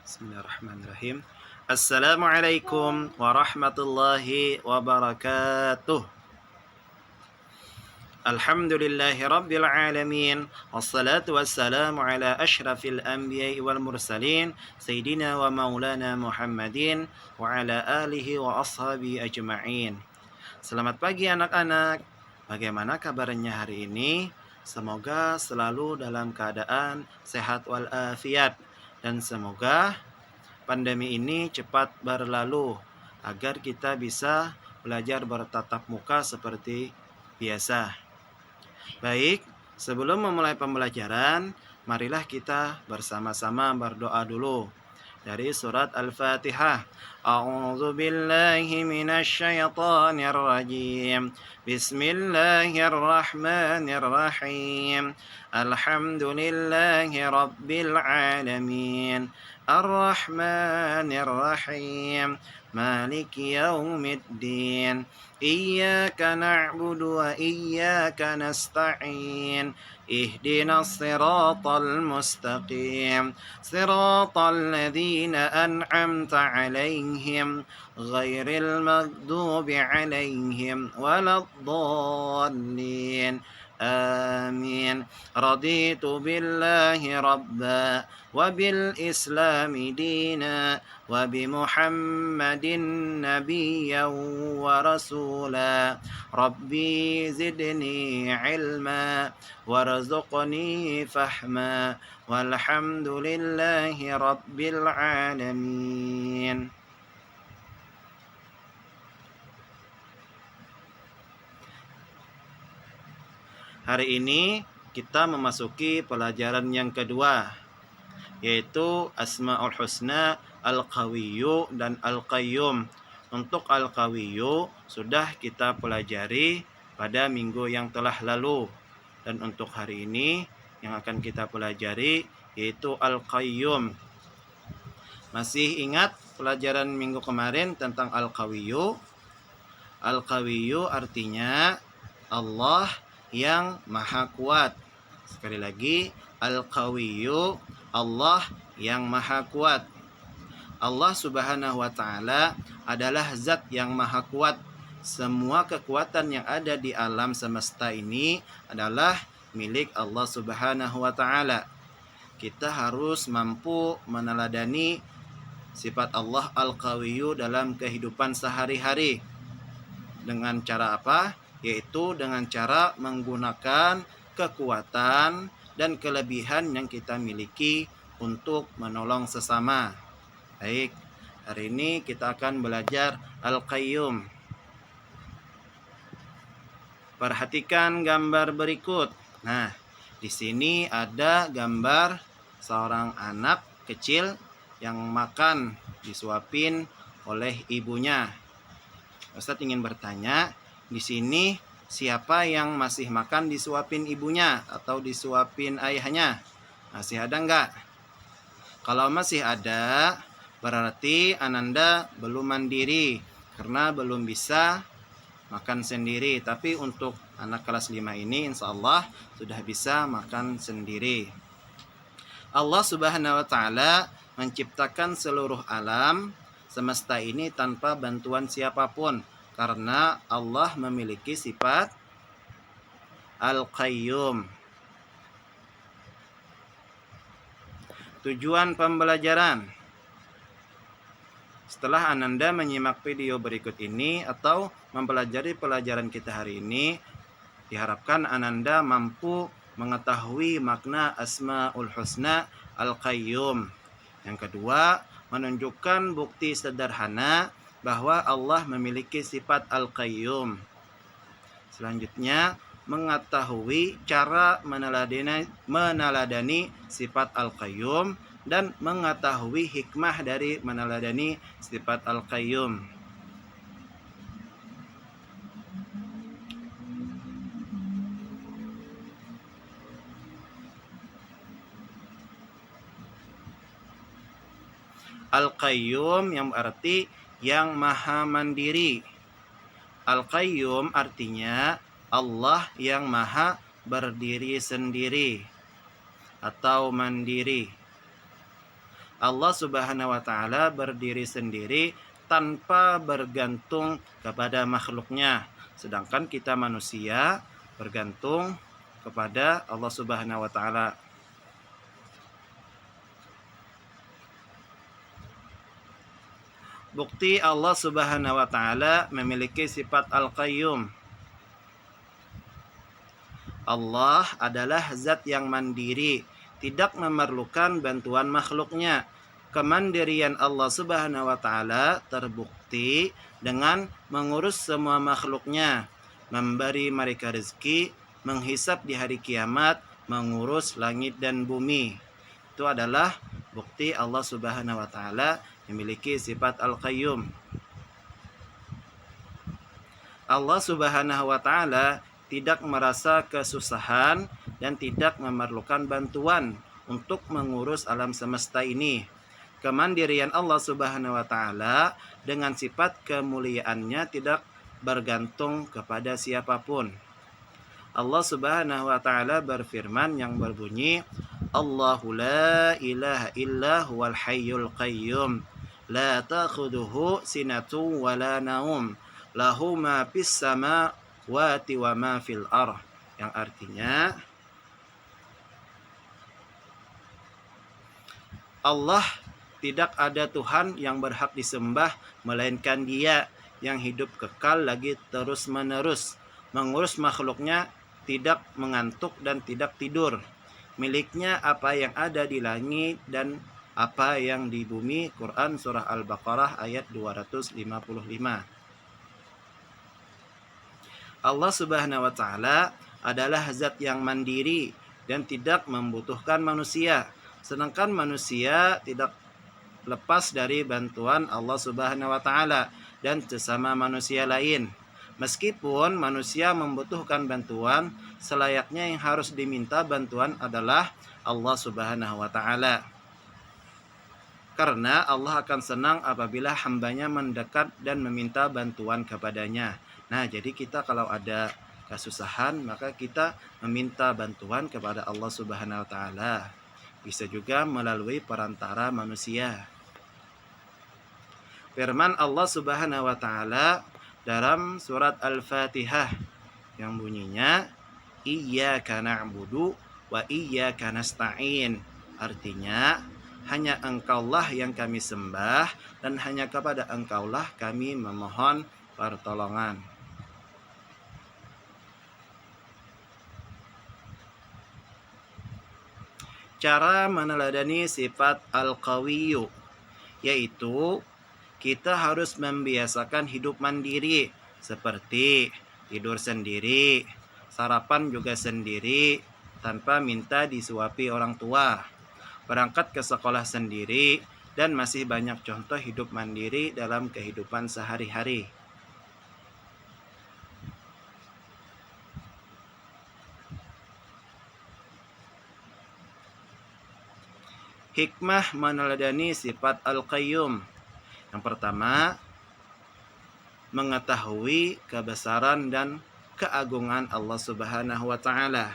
Bismillahirrahmanirrahim. Assalamualaikum warahmatullahi wabarakatuh. Alhamdulillahi rabbil alamin. Wassalatu wassalamu ala ashrafil anbiya'i wal mursalin Sayyidina wa maulana Muhammadin wa ala alihi wa ashabi ajma'in. Selamat pagi anak-anak. Bagaimana kabarnya hari ini? Semoga selalu dalam keadaan sehat walafiat. Dan semoga pandemi ini cepat berlalu agar kita bisa belajar bertatap muka seperti biasa. Baik, sebelum memulai pembelajaran, marilah kita bersama-sama berdoa dulu dari surat Al-Fatihah. A'udzu billahi minasy syaithanir rajim. Bismillahirrahmanirrahim. Alhamdulillahi rabbil alamin. Ar-Rahmanir-Rahim. Maliki yaumiddin. Iyyaka na'budu wa iyyaka nasta'in. Ihdinas siratal mustaqim. Siratal ladzina an'amta 'alaihim ghairil maghdubi 'alaihim waladdallin. Amin. Raditu billahi rabba wa bil islami dina wa bi Muhammadin nabiyyan wa rasula. Rabbi zidni ilma warzuqni fahma walhamdulillahi rabbil alamin. Hari ini kita memasuki pelajaran yang kedua, yaitu Asmaul Husna, Al-Qawiyyu dan Al-Qayyum. Untuk Al-Qawiyyu sudah kita pelajari pada minggu yang telah lalu. Dan untuk hari ini yang akan kita pelajari yaitu Al-Qayyum. Masih ingat pelajaran minggu kemarin tentang Al-Qawiyyu? Al-Qawiyyu artinya Allah yang maha kuat. Sekali lagi, Al-Qawiyyu, Allah yang maha kuat. Allah Subhanahu wa ta'ala adalah zat yang maha kuat. Semua kekuatan yang ada di alam semesta ini adalah milik Allah Subhanahu wa ta'ala. Kita harus mampu meneladani sifat Allah Al-Qawiyyu dalam kehidupan sehari-hari. Dengan cara apa? Yaitu dengan cara menggunakan kekuatan dan kelebihan yang kita miliki untuk menolong sesama. Baik, hari ini kita akan belajar Al-Qayyum. Perhatikan gambar berikut. Nah, di sini ada gambar seorang anak kecil yang makan disuapin oleh ibunya. Ustadz ingin bertanya, di sini siapa yang masih makan disuapin ibunya atau disuapin ayahnya? Masih ada enggak? Kalau masih ada, berarti Ananda belum mandiri karena belum bisa makan sendiri. Tapi untuk anak kelas 5 ini insya Allah sudah bisa makan sendiri. Allah Subhanahu wa ta'ala menciptakan seluruh alam semesta ini tanpa bantuan siapapun, karena Allah memiliki sifat Al-Qayyum. Tujuan pembelajaran. Setelah Ananda menyimak video berikut ini atau mempelajari pelajaran kita hari ini, diharapkan Ananda mampu mengetahui makna Asmaul Husna Al-Qayyum. Yang kedua, menunjukkan bukti sederhana bahwa Allah memiliki sifat Al-Qayyum. Selanjutnya, mengetahui cara meneladani sifat Al-Qayyum dan mengetahui hikmah dari meneladani sifat Al-Qayyum. Al-Qayyum yang berarti yang maha mandiri. Al-Qayyum artinya Allah yang maha berdiri sendiri atau mandiri. Allah Subhanahu wa taala berdiri sendiri tanpa bergantung kepada makhluknya. Sedangkan kita manusia bergantung kepada Allah Subhanahu wa taala. Bukti Allah Subhanahu wa taala memiliki sifat Al-Qayyum. Allah adalah zat yang mandiri, tidak memerlukan bantuan makhluknya. Kemandirian Allah Subhanahu wa taala terbukti dengan mengurus semua makhluknya, memberi mereka rezeki, menghisap di hari kiamat, mengurus langit dan bumi. Itu adalah bukti Allah Subhanahu wa taala memiliki sifat Al-Qayyum. Allah Subhanahu wa taala tidak merasa kesusahan dan tidak memerlukan bantuan untuk mengurus alam semesta ini. Kemandirian Allah Subhanahu wa taala dengan sifat kemuliaannya tidak bergantung kepada siapapun. Allah Subhanahu wa taala berfirman yang berbunyi, Allahu la ilaha illa huwal hayyul qayyum, la ta'khudhuhu sinatun wa la naum, lahu ma fis samawati wa ma fil ardh. Yang artinya Allah tidak ada Tuhan yang berhak disembah melainkan Dia yang hidup kekal lagi terus-menerus, mengurus makhluknya, tidak mengantuk dan tidak tidur. Miliknya apa yang ada di langit dan apa yang di bumi. Quran surah Al-Baqarah ayat 255. Allah Subhanahu wa taala adalah zat yang mandiri dan tidak membutuhkan manusia, sedangkan manusia tidak lepas dari bantuan Allah Subhanahu wa taala dan sesama manusia lain. Meskipun manusia membutuhkan bantuan, selayaknya yang harus diminta bantuan adalah Allah Subhanahu wa taala. Karena Allah akan senang apabila hambanya mendekat dan meminta bantuan kepadanya. Nah, jadi kita kalau ada kesusahan, maka kita meminta bantuan kepada Allah Subhanahu wa taala. Bisa juga melalui perantara manusia. Firman Allah Subhanahu wa taala dalam surat Al-Fatihah yang bunyinya Iyyaka na'budu wa iyyaka nasta'in. Artinya, hanya Engkaulah yang kami sembah dan hanya kepada Engkaulah kami memohon pertolongan. Cara meneladani sifat Al-Qawiyyu, yaitu kita harus membiasakan hidup mandiri, seperti tidur sendiri, sarapan juga sendiri, tanpa minta disuapi orang tua, berangkat ke sekolah sendiri, dan masih banyak contoh hidup mandiri dalam kehidupan sehari-hari. Hikmah meneladani sifat Al-Qayyum. Yang pertama, mengetahui kebesaran dan keagungan Allah Subhanahu wa taala.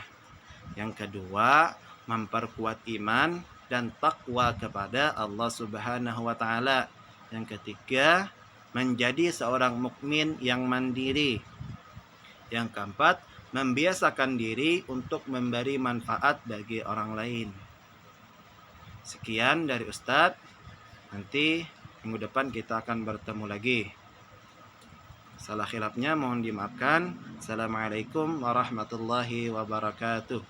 Yang kedua, memperkuat iman dan takwa kepada Allah Subhanahu wa taala. Yang ketiga, menjadi seorang mukmin yang mandiri. Yang keempat, membiasakan diri untuk memberi manfaat bagi orang lain. Sekian dari Ustadz. Nanti minggu depan kita akan bertemu lagi. Salah khilafnya mohon dimaafkan. Assalamualaikum warahmatullahi wabarakatuh.